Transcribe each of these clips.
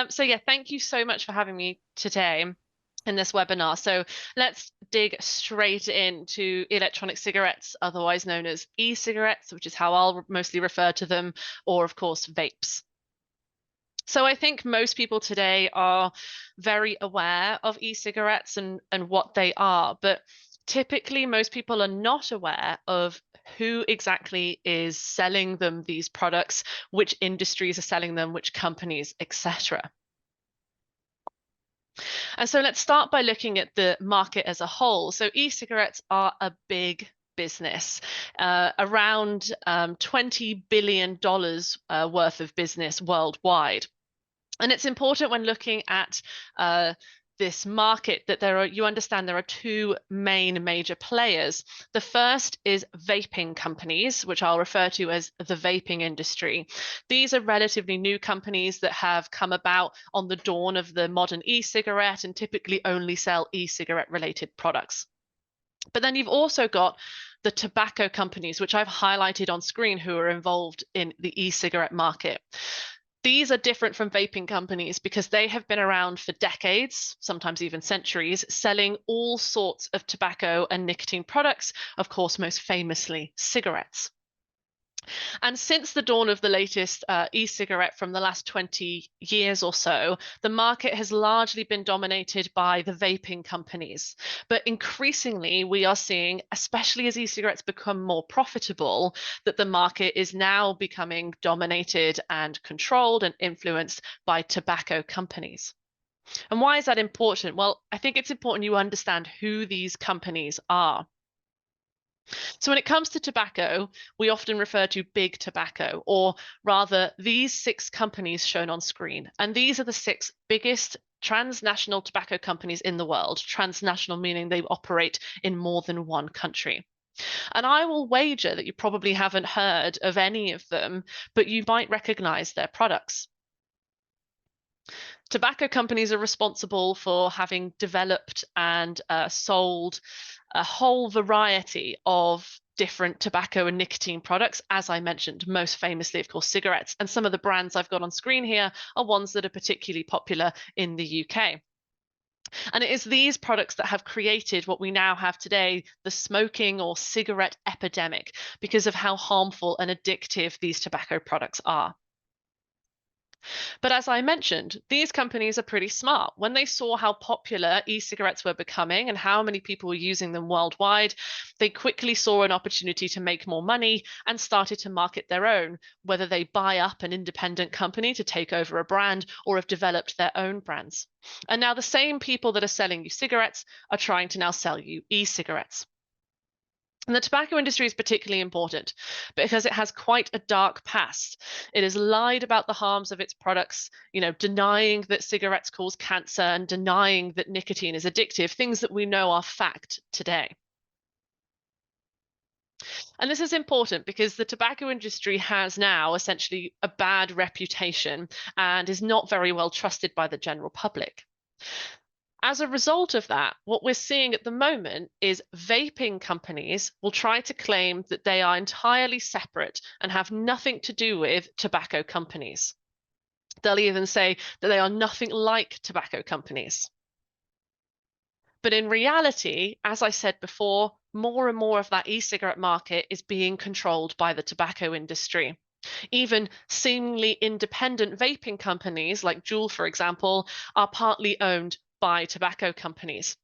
So yeah, thank you so much for having me today in this webinar. So let's dig straight into electronic cigarettes, otherwise known as e-cigarettes, which is how I'll mostly refer to them, or of course, vapes. So I think most people today are very aware of e-cigarettes and what they are, but typically most people are not aware of who exactly is selling them these products, which industries are selling them, which companies, etc. And so let's start by looking at the market as a whole. So e-cigarettes are a big business, around $20 billion worth of business worldwide. And it's important when looking at this market that you understand there are two main major players. The first is vaping companies, which I'll refer to as the vaping industry. These are relatively new companies that have come about on the dawn of the modern e-cigarette and typically only sell e-cigarette related products. But then you've also got the tobacco companies, which I've highlighted on screen, who are involved in the e-cigarette market. These are different from vaping companies because they have been around for decades, sometimes even centuries, selling all sorts of tobacco and nicotine products, of course, most famously cigarettes. And since the dawn of the latest e-cigarette from the last 20 years or so, the market has largely been dominated by the vaping companies. But increasingly, we are seeing, especially as e-cigarettes become more profitable, that the market is now becoming dominated and controlled and influenced by tobacco companies. And why is that important? Well, I think it's important you understand who these companies are. So when it comes to tobacco, we often refer to big tobacco, or rather these 6 companies shown on screen. And these are the 6 biggest transnational tobacco companies in the world. Transnational meaning they operate in more than one country. And I will wager that you probably haven't heard of any of them, but you might recognize their products. Tobacco companies are responsible for having developed and sold a whole variety of different tobacco and nicotine products, as I mentioned, most famously, of course, cigarettes. And some of the brands I've got on screen here are ones that are particularly popular in the UK. And it is these products that have created what we now have today, the smoking or cigarette epidemic, because of how harmful and addictive these tobacco products are. But as I mentioned, these companies are pretty smart. When they saw how popular e-cigarettes were becoming and how many people were using them worldwide, they quickly saw an opportunity to make more money and started to market their own, whether they buy up an independent company to take over a brand or have developed their own brands. And now the same people that are selling you cigarettes are trying to now sell you e-cigarettes. And the tobacco industry is particularly important because it has quite a dark past. It has lied about the harms of its products, denying that cigarettes cause cancer and denying that nicotine is addictive, things that we know are fact today. And this is important because the tobacco industry has now essentially a bad reputation and is not very well trusted by the general public. As a result of that, what we're seeing at the moment is vaping companies will try to claim that they are entirely separate and have nothing to do with tobacco companies. They'll even say that they are nothing like tobacco companies. But in reality, as I said before, more and more of that e-cigarette market is being controlled by the tobacco industry. Even seemingly independent vaping companies like Juul, for example, are partly owned by tobacco companies.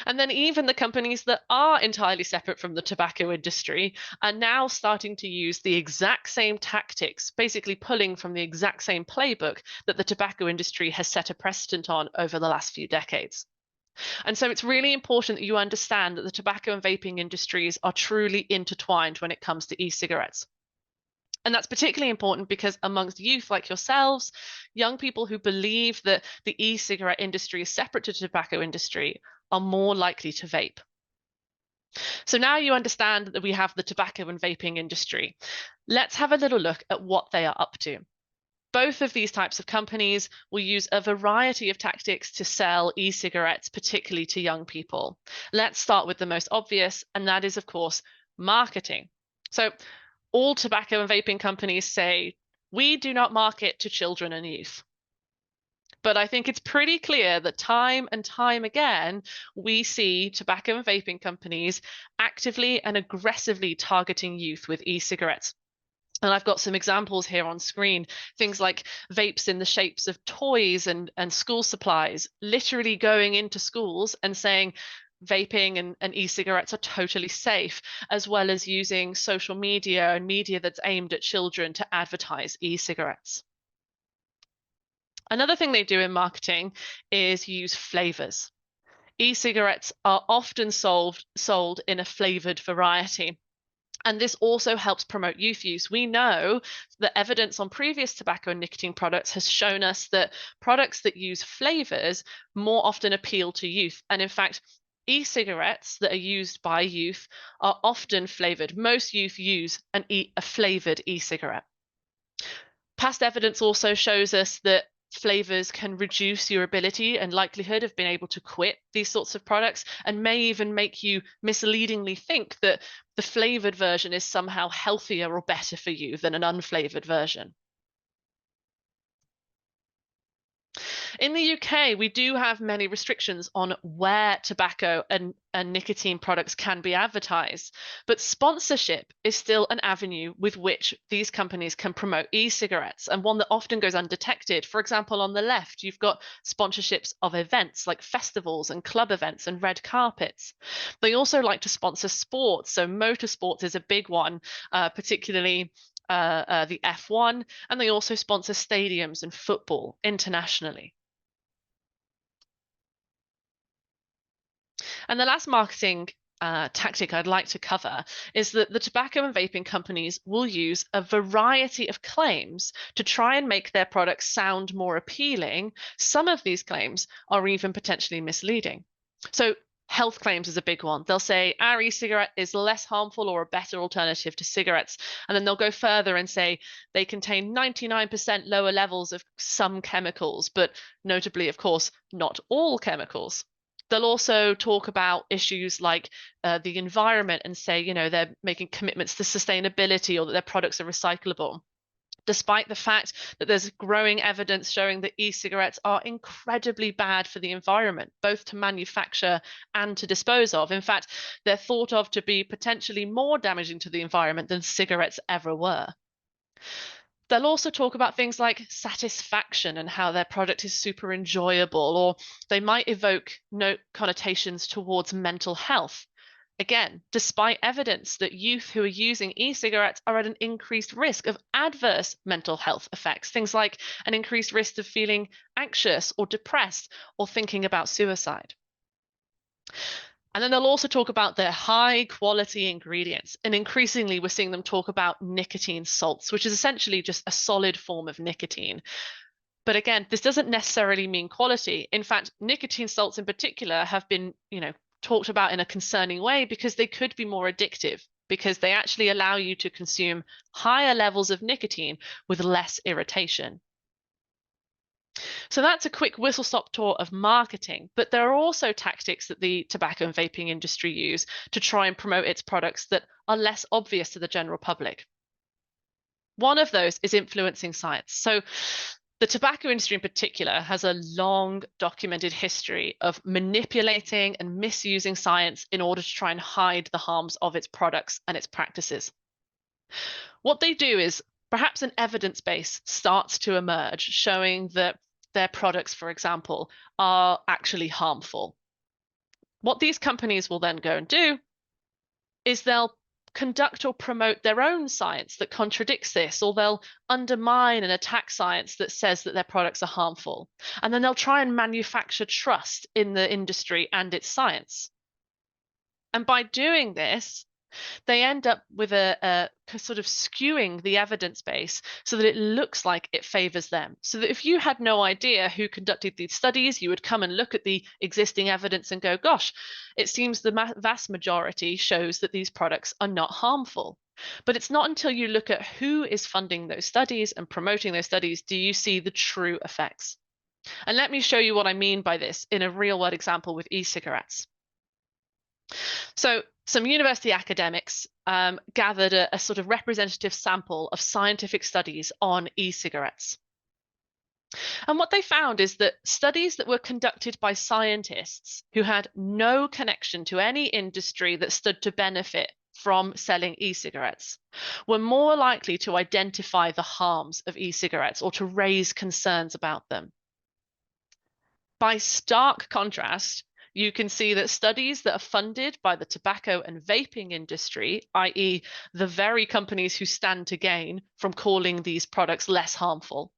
And then even the companies that are entirely separate from the tobacco industry are now starting to use the exact same tactics, basically pulling from the exact same playbook that the tobacco industry has set a precedent on over the last few decades. And so it's really important that you understand that the tobacco and vaping industries are truly intertwined when it comes to e-cigarettes. And that's particularly important because amongst youth like yourselves, young people who believe that the e-cigarette industry is separate to the tobacco industry are more likely to vape. So now you understand that we have the tobacco and vaping industry. Let's have a little look at what they are up to. Both of these types of companies will use a variety of tactics to sell e-cigarettes, particularly to young people. Let's start with the most obvious, and that is, of course, marketing. So all tobacco and vaping companies say, we do not market to children and youth. But I think it's pretty clear that time and time again, we see tobacco and vaping companies actively and aggressively targeting youth with e-cigarettes. And I've got some examples here on screen, things like vapes in the shapes of toys and school supplies, literally going into schools and saying vaping and e-cigarettes are totally safe, as well as using social media and media that's aimed at children to advertise e-cigarettes. Another thing they do in marketing is use flavors. E-cigarettes are often sold in a flavored variety. And this also helps promote youth use. We know that evidence on previous tobacco and nicotine products has shown us that products that use flavors more often appeal to youth. And in fact, e-cigarettes that are used by youth are often flavored. Most youth use a flavored e-cigarette. Past evidence also shows us that flavors can reduce your ability and likelihood of being able to quit these sorts of products, and may even make you misleadingly think that the flavored version is somehow healthier or better for you than an unflavored version. In the UK, we do have many restrictions on where tobacco and nicotine products can be advertised, but sponsorship is still an avenue with which these companies can promote e-cigarettes, and one that often goes undetected. For example, on the left, you've got sponsorships of events like festivals and club events and red carpets. They also like to sponsor sports, so motorsports is a big one, particularly the F1, and they also sponsor stadiums and football internationally. And the last marketing tactic I'd like to cover is that the tobacco and vaping companies will use a variety of claims to try and make their products sound more appealing. Some of these claims are even potentially misleading. So health claims is a big one. They'll say our e-cigarette is less harmful or a better alternative to cigarettes. And then they'll go further and say they contain 99% lower levels of some chemicals, but notably, of course, not all chemicals. They'll also talk about issues like the environment and say, they're making commitments to sustainability or that their products are recyclable, despite the fact that there's growing evidence showing that e-cigarettes are incredibly bad for the environment, both to manufacture and to dispose of. In fact, they're thought of to be potentially more damaging to the environment than cigarettes ever were. They'll also talk about things like satisfaction and how their product is super enjoyable, or they might evoke no connotations towards mental health. Again, despite evidence that youth who are using e-cigarettes are at an increased risk of adverse mental health effects, things like an increased risk of feeling anxious or depressed or thinking about suicide. And then they'll also talk about their high quality ingredients. And increasingly, we're seeing them talk about nicotine salts, which is essentially just a solid form of nicotine. But again, this doesn't necessarily mean quality. In fact, nicotine salts in particular have been, talked about in a concerning way because they could be more addictive, because they actually allow you to consume higher levels of nicotine with less irritation. So that's a quick whistle-stop tour of marketing, but there are also tactics that the tobacco and vaping industry use to try and promote its products that are less obvious to the general public. One of those is influencing science. So the tobacco industry in particular has a long documented history of manipulating and misusing science in order to try and hide the harms of its products and its practices. What they do is perhaps an evidence base starts to emerge showing that their products, for example, are actually harmful. What these companies will then go and do is they'll conduct or promote their own science that contradicts this, or they'll undermine and attack science that says that their products are harmful. And then they'll try and manufacture trust in the industry and its science. And by doing this, they end up with a sort of skewing the evidence base so that it looks like it favors them. So that if you had no idea who conducted these studies, you would come and look at the existing evidence and go, gosh, it seems the vast majority shows that these products are not harmful. But it's not until you look at who is funding those studies and promoting those studies do you see the true effects. And let me show you what I mean by this in a real world example with e-cigarettes. So some university academics gathered a sort of representative sample of scientific studies on e-cigarettes. And what they found is that studies that were conducted by scientists who had no connection to any industry that stood to benefit from selling e-cigarettes were more likely to identify the harms of e-cigarettes or to raise concerns about them. By stark contrast, you can see that studies that are funded by the tobacco and vaping industry, i.e., the very companies who stand to gain from calling these products less harmful,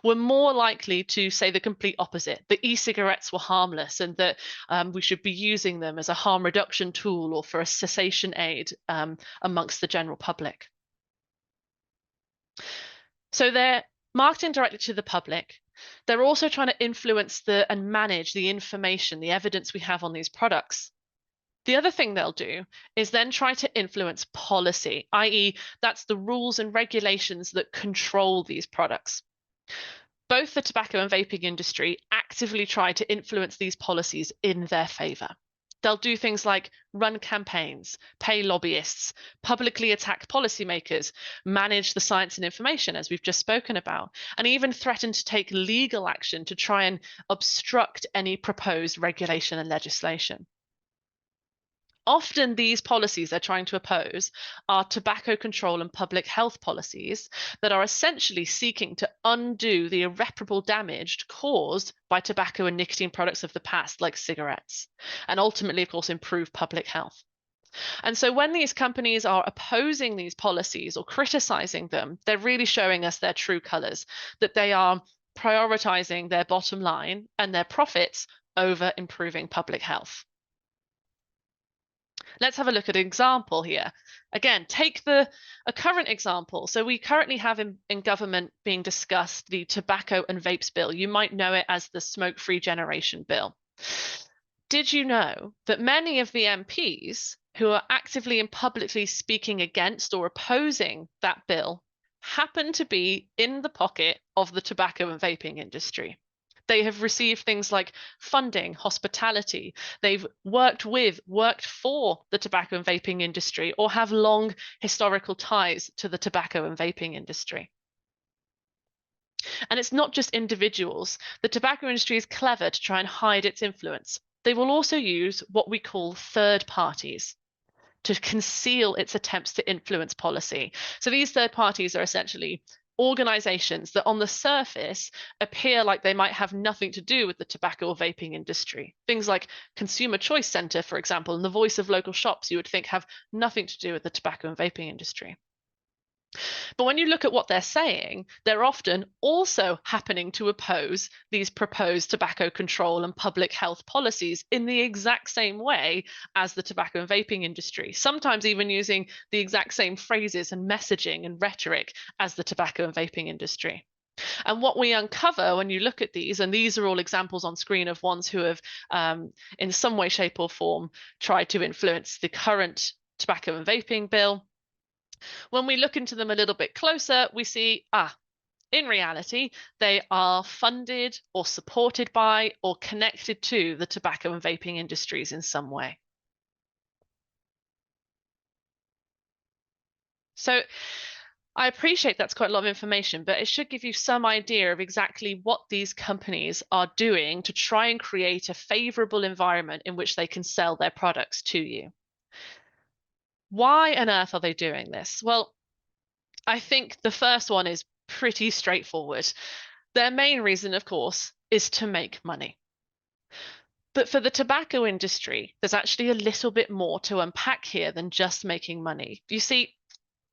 were more likely to say the complete opposite, that e-cigarettes were harmless and that we should be using them as a harm reduction tool or for a cessation aid amongst the general public. So they're marketing directly to the public. They're also trying to influence and manage the information, the evidence we have on these products. The other thing they'll do is then try to influence policy, i.e., that's the rules and regulations that control these products. Both the tobacco and vaping industry actively try to influence these policies in their favor. They'll do things like run campaigns, pay lobbyists, publicly attack policymakers, manage the science and information, as we've just spoken about, and even threaten to take legal action to try and obstruct any proposed regulation and legislation. Often these policies they're trying to oppose are tobacco control and public health policies that are essentially seeking to undo the irreparable damage caused by tobacco and nicotine products of the past, like cigarettes, and ultimately, of course, improve public health. And so when these companies are opposing these policies or criticizing them, they're really showing us their true colors, that they are prioritizing their bottom line and their profits over improving public health. Let's have a look at an example here. Again, take a current example. So we currently have in government being discussed the Tobacco and Vapes Bill. You might know it as the Smoke-Free Generation Bill. Did you know that many of the MPs who are actively and publicly speaking against or opposing that bill happen to be in the pocket of the tobacco and vaping industry? They have received things like funding, hospitality. They've worked for the tobacco and vaping industry, or have long historical ties to the tobacco and vaping industry. And it's not just individuals. The tobacco industry is clever to try and hide its influence. They will also use what we call third parties to conceal its attempts to influence policy. So these third parties are essentially organizations that on the surface appear like they might have nothing to do with the tobacco or vaping industry. Things like Consumer Choice Center, for example, and the voice of local shops, you would think have nothing to do with the tobacco and vaping industry. But when you look at what they're saying, they're often also happening to oppose these proposed tobacco control and public health policies in the exact same way as the tobacco and vaping industry, sometimes even using the exact same phrases and messaging and rhetoric as the tobacco and vaping industry. And what we uncover when you look at these, and these are all examples on screen of ones who have, in some way, shape, or form, tried to influence the current tobacco and vaping bill. When we look into them a little bit closer, we see, in reality, they are funded or supported by or connected to the tobacco and vaping industries in some way. So I appreciate that's quite a lot of information, but it should give you some idea of exactly what these companies are doing to try and create a favorable environment in which they can sell their products to you. Why on earth are they doing this? Well, I think the first one is pretty straightforward. Their main reason, of course, is to make money. But for the tobacco industry, there's actually a little bit more to unpack here than just making money. You see,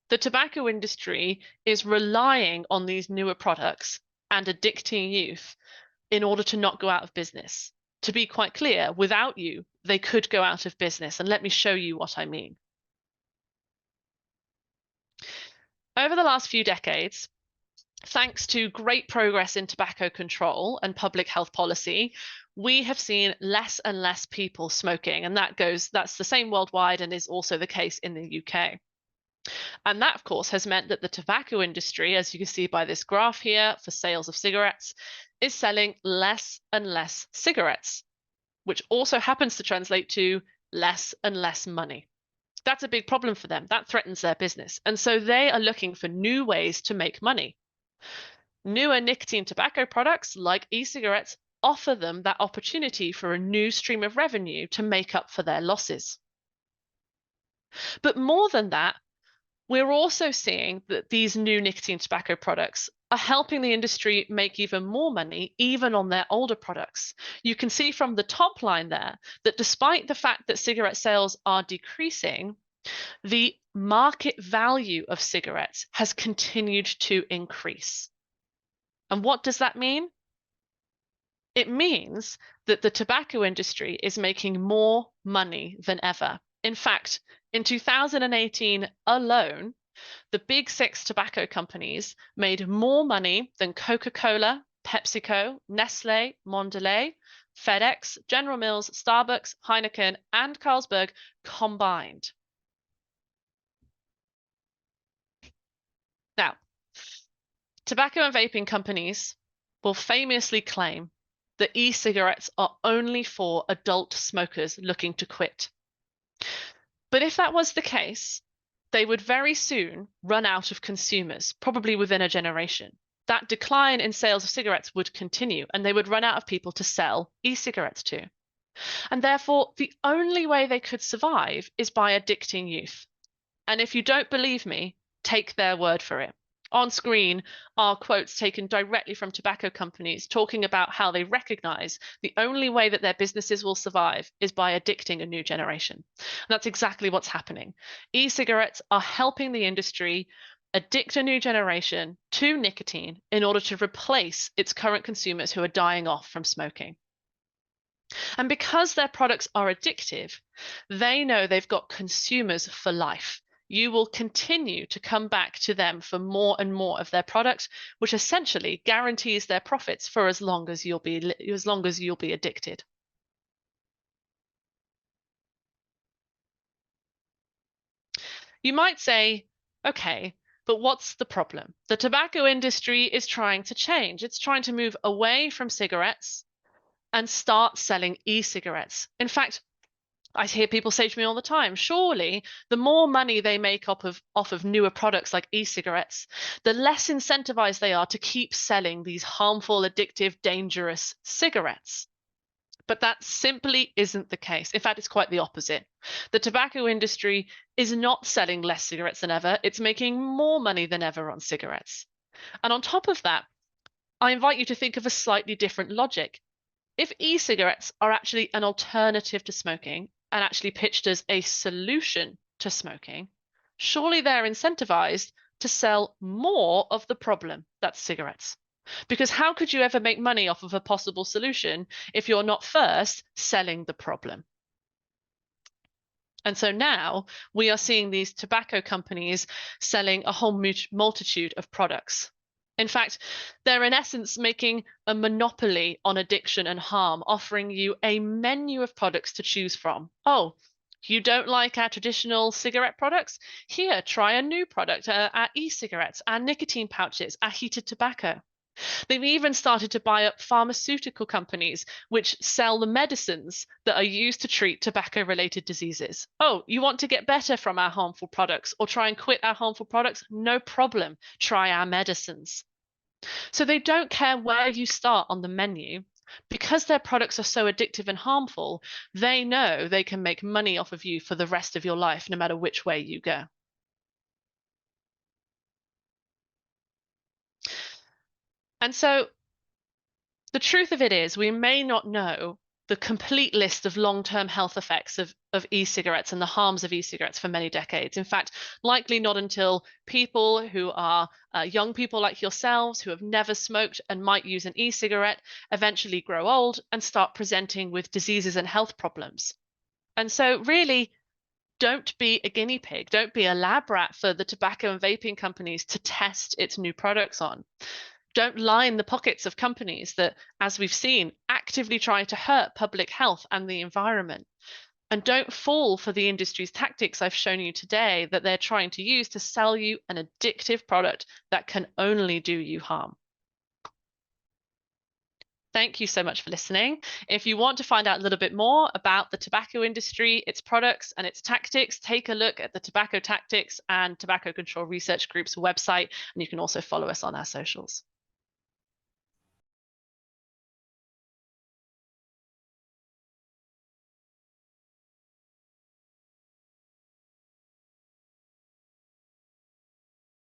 the tobacco industry is relying on these newer products and addicting youth in order to not go out of business. To be quite clear, without you, they could go out of business. And let me show you what I mean. Over the last few decades, thanks to great progress in tobacco control and public health policy, we have seen less and less people smoking, and that's the same worldwide and is also the case in the UK. And that, of course, has meant that the tobacco industry, as you can see by this graph here for sales of cigarettes, is selling less and less cigarettes, which also happens to translate to less and less money. That's a big problem for them. That threatens their business. And so they are looking for new ways to make money. Newer nicotine tobacco products like e-cigarettes offer them that opportunity for a new stream of revenue to make up for their losses. But more than that, we're also seeing that these new nicotine tobacco products are helping the industry make even more money, even on their older products. You can see from the top line there that despite the fact that cigarette sales are decreasing, the market value of cigarettes has continued to increase. And what does that mean? It means that the tobacco industry is making more money than ever. In fact, in 2018 alone, the big six tobacco companies made more money than Coca-Cola, PepsiCo, Nestle, Mondelez, FedEx, General Mills, Starbucks, Heineken, and Carlsberg combined. Now, tobacco and vaping companies will famously claim that e-cigarettes are only for adult smokers looking to quit. But if that was the case, they would very soon run out of consumers, probably within a generation. That decline in sales of cigarettes would continue, and they would run out of people to sell e-cigarettes to. And therefore, the only way they could survive is by addicting youth. And if you don't believe me, take their word for it. On screen are quotes taken directly from tobacco companies talking about how they recognize the only way that their businesses will survive is by addicting a new generation. And that's exactly what's happening. E-cigarettes are helping the industry addict a new generation to nicotine in order to replace its current consumers who are dying off from smoking. And because their products are addictive, they know they've got consumers for life. You will continue to come back to them for more and more of their product, which essentially guarantees their profits for as long as you'll be addicted. You might say, okay, but what's the problem? The tobacco industry is trying to change. It's trying to move away from cigarettes and start selling e-cigarettes. In fact, I hear people say to me all the time, surely the more money they make off of newer products like e-cigarettes, the less incentivized they are to keep selling these harmful, addictive, dangerous cigarettes. But that simply isn't the case. In fact, it's quite the opposite. The tobacco industry is not selling less cigarettes than ever. It's making more money than ever on cigarettes. And on top of that, I invite you to think of a slightly different logic. If e-cigarettes are actually an alternative to smoking and actually pitched as a solution to smoking, surely they're incentivized to sell more of the problem, that's cigarettes. Because how could you ever make money off of a possible solution if you're not first selling the problem? And so now we are seeing these tobacco companies selling a whole multitude of products. In fact, they're in essence making a monopoly on addiction and harm, offering you a menu of products to choose from. Oh, you don't like our traditional cigarette products? Here, try a new product, our e-cigarettes, our nicotine pouches, our heated tobacco. They've even started to buy up pharmaceutical companies which sell the medicines that are used to treat tobacco-related diseases. Oh, you want to get better from our harmful products or try and quit our harmful products? No problem. Try our medicines. So they don't care where you start on the menu. Because their products are so addictive and harmful, they know they can make money off of you for the rest of your life, no matter which way you go. And so the truth of it is, we may not know the complete list of long-term health effects of e-cigarettes and the harms of e-cigarettes for many decades. In fact, likely not until people who are young people like yourselves who have never smoked and might use an e-cigarette eventually grow old and start presenting with diseases and health problems. And so really, don't be a guinea pig. Don't be a lab rat for the tobacco and vaping companies to test its new products on. Don't line the pockets of companies that, as we've seen, actively try to hurt public health and the environment. And don't fall for the industry's tactics I've shown you today that they're trying to use to sell you an addictive product that can only do you harm. Thank you so much for listening. If you want to find out a little bit more about the tobacco industry, its products, and its tactics, take a look at the Tobacco Tactics and Tobacco Control Research Group's website, and you can also follow us on our socials.